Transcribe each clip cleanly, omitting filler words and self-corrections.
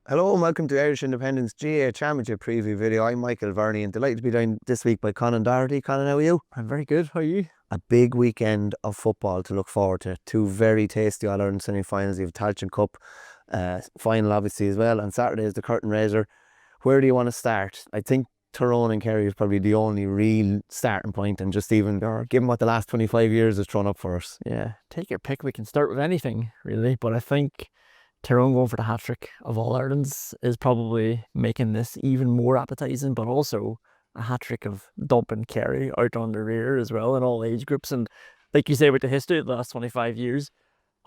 Hello and welcome to Irish Independence GAA Championship preview video. I'm Michael Verney and delighted to be joined this week by Conan Doherty. Conan, how are you? I'm very good. How are you? A big weekend of football to look forward to. Two very tasty All-Ireland semi-finals. You have Tailteann Cup final obviously as well. And Saturday is the curtain raiser. Where do you want to start? I think Tyrone and Kerry is probably the only real starting point, and just even given what the last 25 years has thrown up for us. Yeah, take your pick. We can start with anything, really. But I think Tyrone going for the hat-trick of All-Irelands is probably making this even more appetising, but also a hat-trick of dumping Kerry out on the rear as well in all age groups. And like you say, with the history of the last 25 years,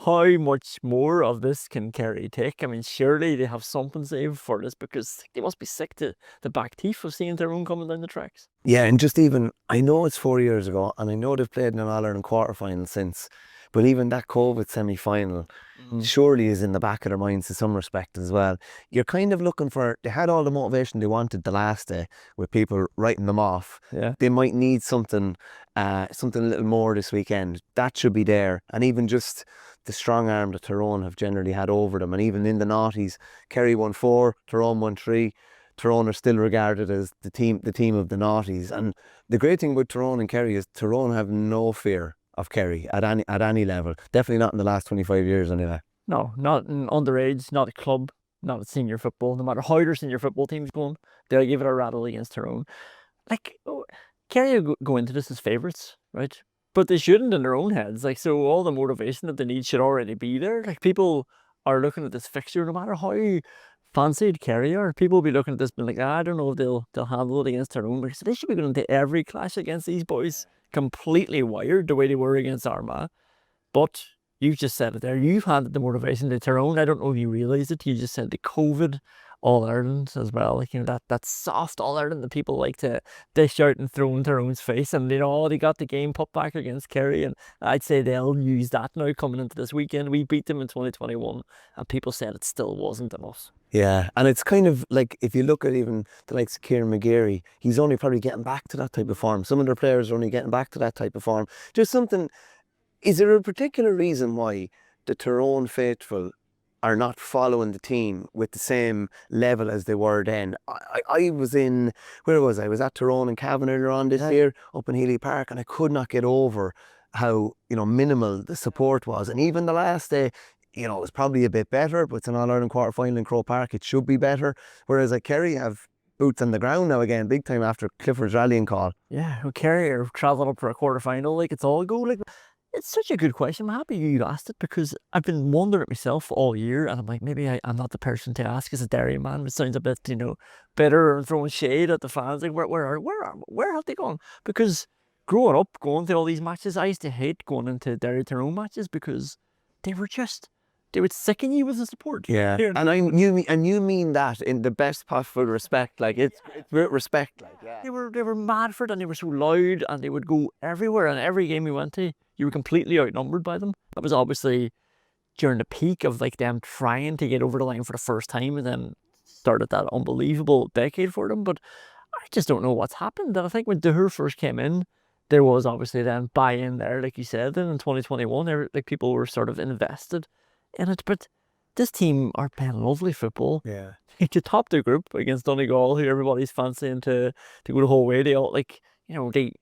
how much more of this can Kerry take? I mean, surely they have something saved for this, because they must be sick to the back teeth of seeing Tyrone coming down the tracks. Yeah, and just even, I know it's 4 years ago, and I know they've played in an All-Ireland quarter-final since, but even that COVID semi-final surely is in the back of their minds to some respect as well. You're kind of looking for, they had all the motivation they wanted the last day with people writing them off. Yeah. They might need something a little more this weekend. That should be there. And even just the strong arm that Tyrone have generally had over them. And even in the noughties, Kerry won 4, Tyrone won 3. Tyrone are still regarded as the team of the noughties. And the great thing about Tyrone and Kerry is Tyrone have no fear of Kerry at any level. Definitely not in the last 25 years anyway. No, not in underage, not at club, not at senior football. No matter how their senior football team's going, they'll give it a rattle against Tyrone. Like, Kerry go into this as favourites, right? But they shouldn't in their own heads. Like, so all the motivation that they need should already be there. Like, people are looking at this fixture, no matter how fancied Kerry are, people will be looking at this being like, I don't know if they'll handle it against Tyrone, because they should be going into every clash against these boys completely wired the way they were against Armagh. But you've just said it there. You've handed the motivation to Tyrone. I don't know if you realise it. You just said the COVID All-Ireland as well. Like, you know, that soft All-Ireland that people like to dish out and throw in Tyrone's face. And, you know, they got the game put back against Kerry. And I'd say they'll use that now coming into this weekend. We beat them in 2021. And people said it still wasn't enough. Yeah, and it's kind of like, if you look at even the likes of Kieran McGuinness, he's only probably getting back to that type of form. Some of their players are only getting back to that type of form. Just something, is there a particular reason why the Tyrone faithful are not following the team with the same level as they were then? I was in, where was I? I was at Tyrone and Cavan earlier on this year, up in Healy Park, and I could not get over how, you know, minimal the support was. And even the last day, you know, it was probably a bit better, but it's an All-Ireland quarter-final in Croke Park. It should be better. Whereas like Kerry have boots on the ground now again, big time after Clifford's rallying call. Yeah, well, Kerry are travelling up for a quarter-final. Like, it's all go. Like, it's such a good question. I'm happy you asked it, because I've been wondering it myself all year, and I'm like, maybe I'm not the person to ask as a Derry man, which sounds a bit, you know, bitter and throwing shade at the fans. Like, where have they gone? Because growing up, going to all these matches, I used to hate going into Derry Tyrone matches, because they would sicken you with the support. Yeah, and you mean that in the best possible respect. Like, it's with respect. Like, yeah. They were mad for it, and they were so loud, and they would go everywhere. And every game we went to, you were completely outnumbered by them. That was obviously during the peak of like them trying to get over the line for the first time, and then started that unbelievable decade for them. But I just don't know what's happened. And I think when Dahir first came in, there was obviously then buy-in there, like you said. Then in 2021, like, people were sort of invested in it. But this team are playing lovely football. Yeah. To top their group against Donegal, who everybody's fancying to go the whole way. They all, like, you know, they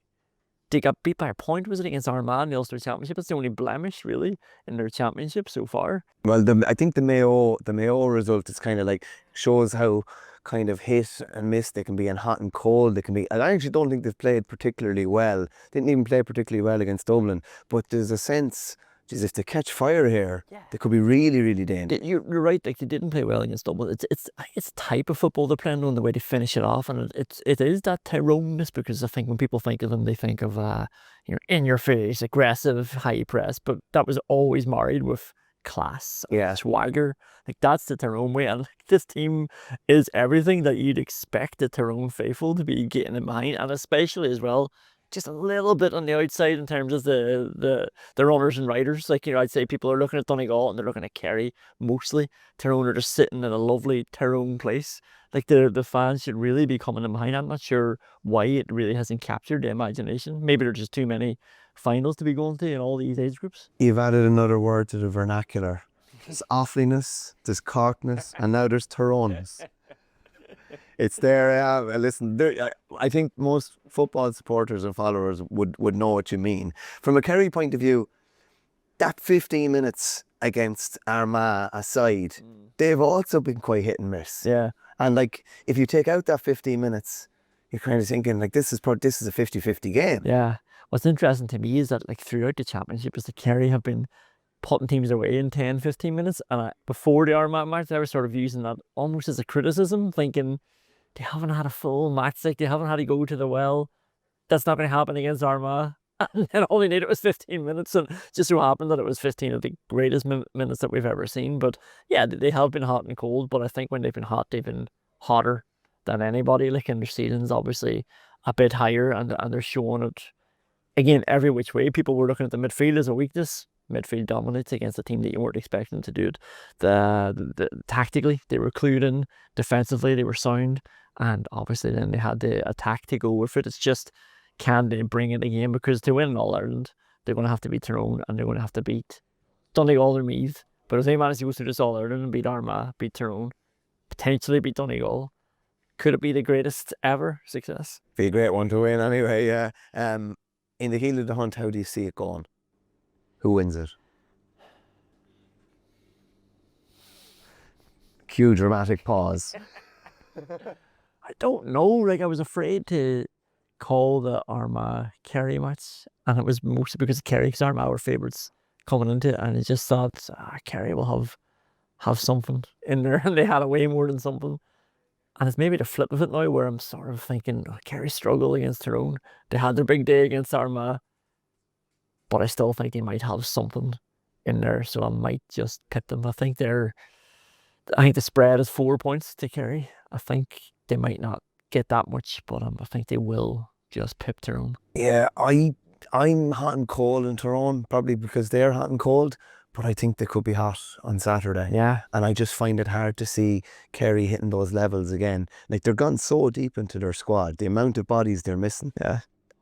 got beat by a point, was it, against Armagh in the Ulster Championship? It's the only blemish really in their championship so far. Well, I think the Mayo result is kind of like, shows how kind of hit and miss they can be, and hot and cold they can be. And I actually don't think they've played particularly well. Didn't even play particularly well against Dublin. But there's a sense, geez, if they catch fire here, they could be really, really dangerous. You're right. Like, they didn't play well against Dublin. It's a type of football they're playing on, the way they finish it off, and it is that Tyrone-ness, because I think when people think of them, they think of you know, in your face, aggressive, high press. But that was always married with class, swagger. Like, that's the Tyrone way, and this team is everything that you'd expect the Tyrone faithful to be getting in behind, and especially as well, just a little bit on the outside in terms of the runners and riders. Like, you know, I'd say people are looking at Donegal and they're looking at Kerry mostly. Tyrone are just sitting in a lovely Tyrone place. Like, the fans should really be coming in behind. I'm not sure why it really hasn't captured the imagination. Maybe there's just too many finals to be going to in all these age groups. You've added another word to the vernacular. There's Offaliness, there's Corkness, and now there's Tyrone's. It's there. Listen, I think most football supporters and followers would know what you mean. From a Kerry point of view, that 15 minutes against Armagh aside, they've also been quite hit and miss. Yeah. And like, if you take out that 15 minutes, you're kind of thinking like this is a 50-50 game. Yeah. What's interesting to me is that like throughout the championship is that Kerry have been putting teams away in 10-15 minutes, and before the Armagh match I was sort of using that almost as a criticism, thinking they haven't had a full match, like they haven't had to go to the well. That's not going to happen against Armagh. And then all they needed was 15 minutes, and just so happened that it was 15 of the greatest minutes that we've ever seen. But yeah, they have been hot and cold, but I think when they've been hot, they've been hotter than anybody. Like, in their season's obviously a bit higher, and they're showing it again every which way. People were looking at the midfield as a weakness. Midfield dominates against a team that you weren't expecting to do it. The tactically, they were clued in. Defensively, they were sound, and obviously then they had the attack to go with it. It's just, can they bring it again? Because to win All Ireland, they're going to have to beat Tyrone, and they're going to have to beat Donegal or Meath. But if they manage to go through this All Ireland and beat Armagh, beat Tyrone, potentially beat Donegal, could it be the greatest ever success? Be a great one to win anyway. Yeah. In the heel of the hunt, how do you see it going? Who wins it? Cue dramatic pause. I don't know. Like, I was afraid to call the Armagh Kerry match, and it was mostly because of Kerry, because Armagh were favourites coming into it, and I just thought Kerry will have something in there, and they had a way more than something. And it's maybe the flip of it now, where I'm sort of thinking Kerry struggle against Tyrone. They had their big day against Armagh, but I still think they might have something in there, so I might just pick them. I think the spread is 4 points to Kerry. I think they might not get that much, but I think they will just pip Tyrone. Yeah, I'm hot and cold in Tyrone, probably because they're hot and cold, but I think they could be hot on Saturday. Yeah. And I just find it hard to see Kerry hitting those levels again. Like, they're gone so deep into their squad, the amount of bodies they're missing. Yeah.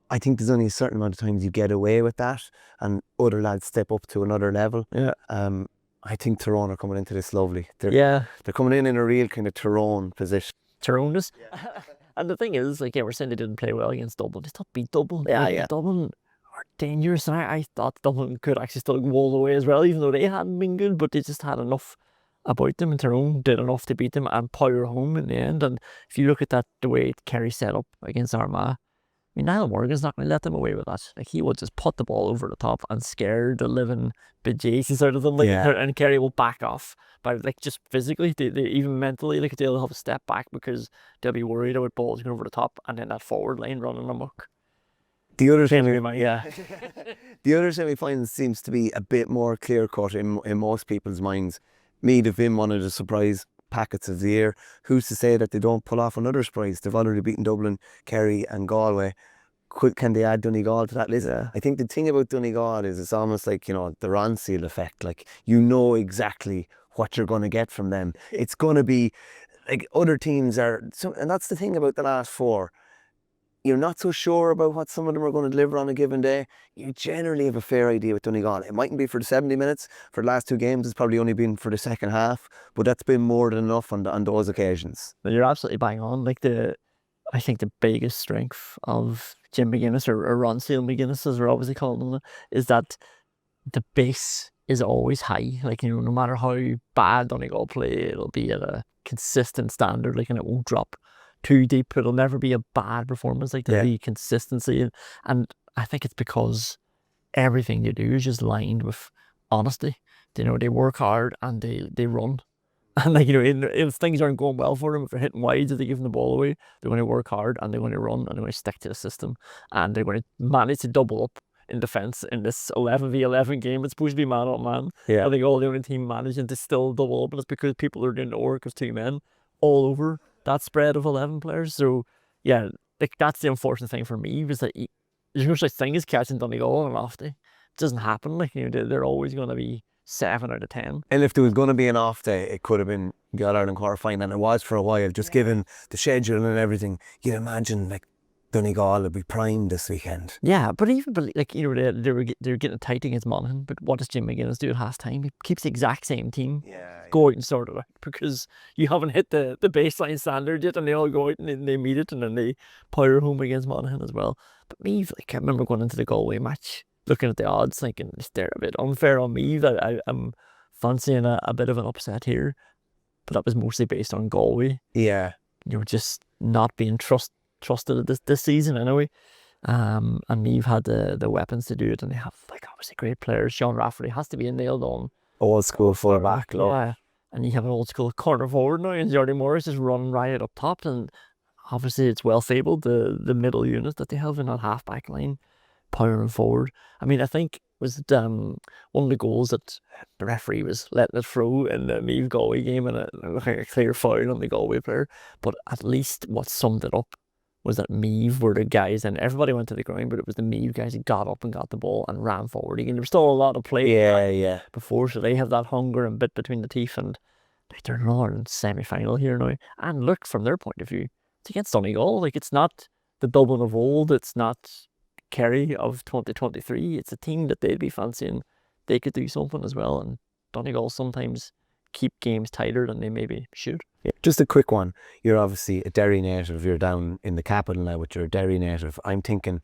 I think there's only a certain amount of times you get away with that, and other lads step up to another level. Yeah. I think Tyrone are coming into this lovely. They're coming in a real kind of Tyrone position. Tyrone is. Yeah. And the thing is, like, yeah, we're saying they didn't play well against Dublin. They still beat Dublin. Yeah, like, yeah. Dublin are dangerous, and I thought Dublin could actually still go all the way as well, even though they hadn't been good, but they just had enough about them, and Tyrone did enough to beat them and power home in the end. And if you look at that, the way Kerry set up against Armagh, I mean, Niall Morgan's not going to let them away with that. Like, he will just put the ball over the top and scare the living bejesus out of them. Like, Yeah. And Kerry will back off. But, like, just physically, they even mentally, like, they'll have a step back because they'll be worried about balls going over the top, and then that forward line running amok. The other thing, yeah. The other semi-final seems to be a bit more clear-cut in most people's minds. Meath have been one of the surprise packets of the year. Who's to say that they don't pull off another surprise? They've already beaten Dublin, Kerry and Galway. Can they add Donegal to that list? Yeah. I think the thing about Donegal is it's almost like, the Ronseal effect. Like, you know exactly what you're going to get from them. It's going to be like other teams are. And that's the thing about the last four. You're not so sure about what some of them are going to deliver on a given day. You generally have a fair idea with Donegal. It mightn't be for the 70 minutes. For the last two games, it's probably only been for the second half. But that's been more than enough on those occasions. You're absolutely bang on. Like, I think the biggest strength of Jim McGuinness, or Ronseal McGuinness, as we're obviously calling him, is that the base is always high. Like, no matter how bad Donegal play, it'll be at a consistent standard, like, and it won't drop too deep. It'll never be a bad performance. Like, there'll be consistency, and I think it's because everything they do is just lined with honesty. They work hard and they run. And, like, if things aren't going well for them, if they're hitting wides, if they give them the ball away, they're going to work hard, and they're going to run, and they're going to stick to the system, and they're going to manage to double up in defence in this 11v11 game. It's supposed to be man on man. Yeah. I think all the only team managing to still double up, and it's because people are doing the work of two men all over that spread of 11 players. So, yeah, like, that's the unfortunate thing for me, is that there's no such thing as catching Donegal on an off day. It doesn't happen. Like, they're always going to be 7 out of 10. And if there was going to be an off day, it could have been the All Ireland quarter final, and it was for a while, just given the schedule and everything. You'd imagine, like, Donegal will be primed this weekend. Yeah, but like, you know, they were getting tight against Monaghan, but what does Jim McGuinness do at half time? He keeps the exact same team. Go out and sort it out, because you haven't hit the baseline standard yet, and they all go out and they meet it, and then they power home against Monaghan as well. But Meath, like, I remember going into the Galway match, looking at the odds, thinking they're a bit unfair on Meath. I'm fancying a bit of an upset here, but that was mostly based on Galway. Yeah. You know, just not being trusted this season anyway. And Meath had the weapons to do it, and they have, like, obviously great players. Sean Rafferty has to be a nailed on Old school full back. Yeah, and you have an old school corner forward now, and Jordy Morris just running riot up top, and obviously it's well fabled, the middle unit that they have in that half back line, powering forward. I mean, I think was one of the goals that the referee was letting it through in the Meath Galway game, and a clear foul on the Galway player. But at least what summed it up was that Meath were the guys, and everybody went to the ground, but it was the Meath guys who got up and got the ball and ran forward again. There was still a lot of play before, so they have that hunger and bit between the teeth, and they're in an semi-final here now. And look, from their point of view, it's against Donegal. Like, it's not the Dublin of old, it's not Kerry of 2023. It's a team that they'd be fancying. They could do something as well, and Donegal sometimes keep games tighter than they maybe should. Yeah. Just a quick one. You're obviously a Derry native. You're down in the capital now, but you're a Derry native. I'm thinking,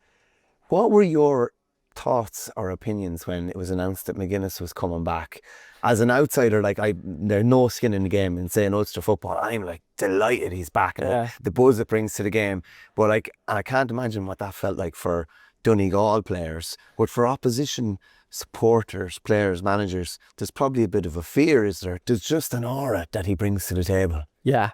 what were your thoughts or opinions when it was announced that McGuinness was coming back? As an outsider, like, there's no skin in the game in saying Ulster football. I'm like delighted he's back, and the buzz it brings to the game. But like, and I can't imagine what that felt like for Donegal players, but for opposition supporters, players, managers, there's probably a bit of a fear, is there? There's just an aura that he brings to the table. Yeah.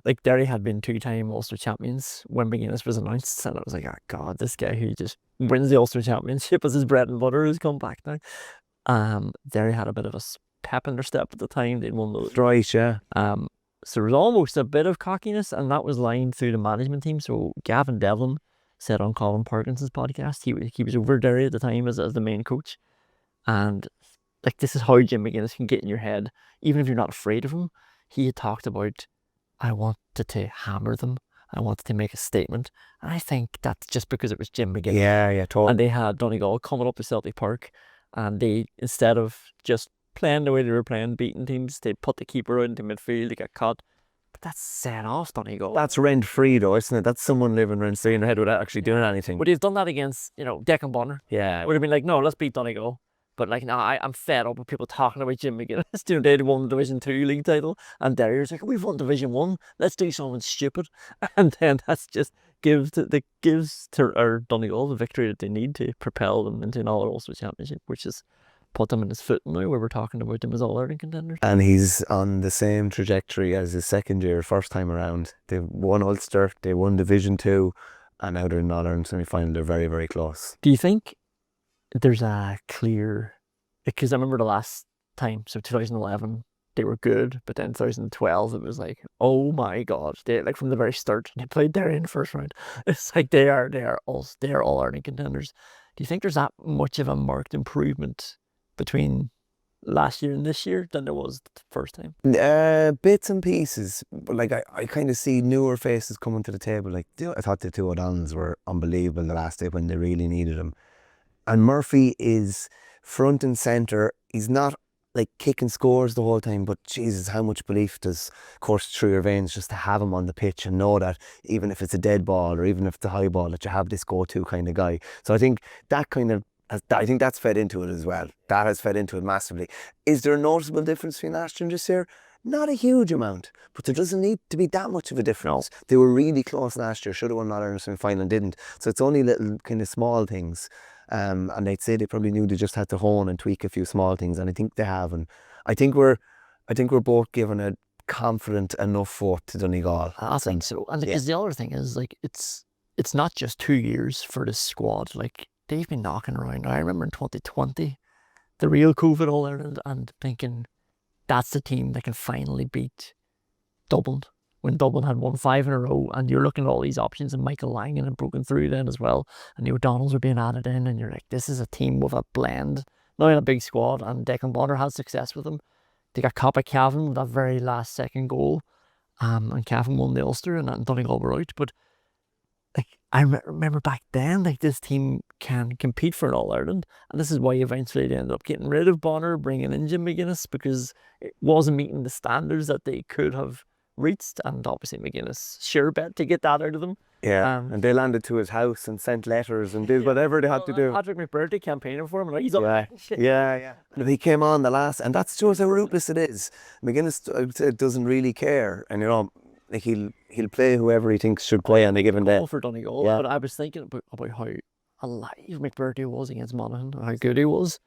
Like, Derry had been 2-time Ulster champions when McGuinness was announced, and I was like, oh God, this guy who just wins the Ulster championship as his bread and butter has come back now. Derry had a bit of a pep in their step at the time. They'd won those. Right, yeah. So there was almost a bit of cockiness, and that was lined through the management team. So Gavin Devlin said on Colin Parkinson's podcast, he was over Derry at the time as the main coach, and like, this is how Jim McGuinness can get in your head, even if you're not afraid of him. He had talked about, I wanted to hammer them, I wanted to make a statement, and I think that's just because it was Jim McGuinness. Yeah, totally. And they had Donegal coming up to Celtic Park, and they, instead of just playing the way they were playing, beating teams, they put the keeper out into midfield, they got caught. But that's set off Donegal. That's rent-free though, isn't it? That's someone living rent-free in their head without actually doing anything. But he's done that against, you know, Declan Bonner. Yeah. Would have been like, no, let's beat Donegal. But like, no, I'm fed up with people talking about Jim McGuinness. You know, they'd won the Division 2 league title, and Derry's like, we've won Division 1, let's do something stupid. And then that's just gives Donegal the victory that they need to propel them into an All-Ulster Championship, which has put them in his foot now, where we're talking about them as All-Ireland contenders. And he's on the same trajectory as his second year, first time around. They won Ulster, they won Division 2, and now they're in All-Ireland semi-final. They're very, very close. Do you think there's a clear... Because I remember the last time, so 2011, they were good, but then 2012, it was like, oh my God. They, like, from the very start, they played Derry in the first round. It's like they are All-Ireland contenders. Do you think there's that much of a marked improvement between last year and this year than there was the first time? Bits and pieces. But like, I kind of see newer faces coming to the table. Like, I thought the two O'Donnells were unbelievable the last day when they really needed them. And Murphy is front and centre. He's not like kicking scores the whole time, but Jesus, how much belief does course through your veins just to have him on the pitch and know that even if it's a dead ball or even if it's a high ball, that you have this go-to kind of guy. So I think that kind of, I think that's fed into it as well. That has fed into it massively. Is there a noticeable difference between last year and this year? Not a huge amount, but there doesn't need to be that much of a difference. No. They were really close last year, should have won All-Ireland semi-final and didn't. So it's only little kind of small things. And they'd say they probably knew they just had to hone and tweak a few small things, and I think they have. And I think we're both given a confident enough vote to Donegal. I think so. And because the other thing is, like, it's not just 2 years for this squad. Like, they've been knocking around. I remember in 2020, the real COVID All-Ireland, and thinking that's the team that can finally beat Dublin, when Dublin had won 5 in a row, and you're looking at all these options, and Michael Langan had broken through then as well, and the O'Donnells were being added in, and you're like, this is a team with a blend, not in a big squad, and Declan Bonner had success with them. They got caught by Cavan with that very last second goal, and Cavan won the Ulster, and Donegal were out. But I remember back then, like, this team can compete for an All-Ireland, and this is why eventually they ended up getting rid of Bonner, bringing in Jim McGuinness, because it wasn't meeting the standards that they could have reached, and obviously McGuinness sure bet to get that out of them. Yeah, and they landed to his house and sent letters and did whatever they had to do. Patrick McBurty campaigning for him, and he's Yeah. And he came on the last, and that shows how ruthless it is. McGuinness, I would say, doesn't really care, and like he'll play whoever he thinks should play on a given day. for Donegal. But I was thinking about how alive McBurty was against Monaghan, how good he was,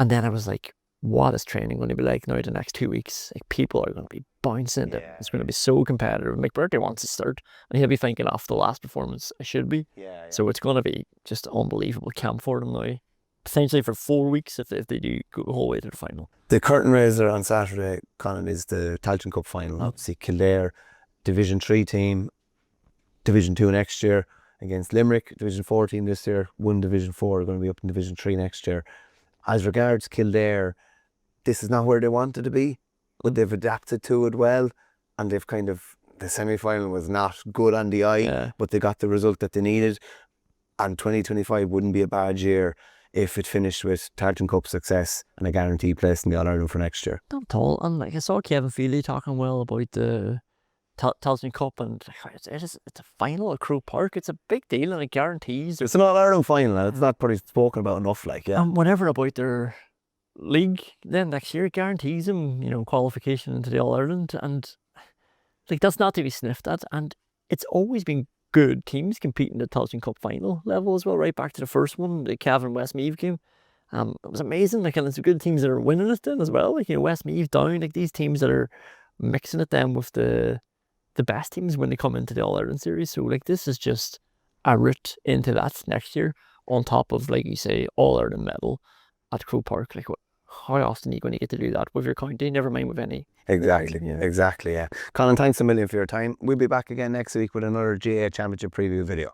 and then I was like, what is training going to be like now the next 2 weeks? Like, people are going to be bouncing. It's going to be so competitive. McBurty wants to start, and he'll be thinking, after the last performance, I should be. So it's going to be just an unbelievable camp for them now. Potentially for 4 weeks if they do go the whole way to the final. The curtain raiser on Saturday, Colin, is the Tailteann Cup final. Obviously, Kildare, Division 3 team, Division 2 next year against Limerick, Division 4 team this year, one Division 4 are going to be up in Division 3 next year. As regards Kildare, this is not where they wanted to be, but they've adapted to it well, and they've the semi-final was not good on the eye, but they got the result that they needed, and 2025 wouldn't be a bad year if it finished with Tailteann Cup success and a guaranteed place in the All-Ireland for next year. Not at all. And like, I saw Kevin Feely talking well about the Tailteann Cup, and it's a final at Croke Park. It's a big deal, and it guarantees. It's an All-Ireland final, and it's not probably spoken about enough. And whatever about their league then next year, it guarantees them, qualification into the All-Ireland, and like, that's not to be sniffed at. And it's always been good teams competing at the Tailteann Cup final level as well, right back to the first one, the Cavan West Meath game. It was amazing. Like, and it's good teams that are winning it then as well. Like, West Meath, Down, like, these teams that are mixing it then with the best teams when they come into the All-Ireland series. So like, this is just a route into that next year, on top of, like you say, All-Ireland medal at Croke Park. Like, how often are you going to get to do that with your county? Never mind with any. Exactly, yeah. Colin, thanks a million for your time. We'll be back again next week with another GAA Championship preview video.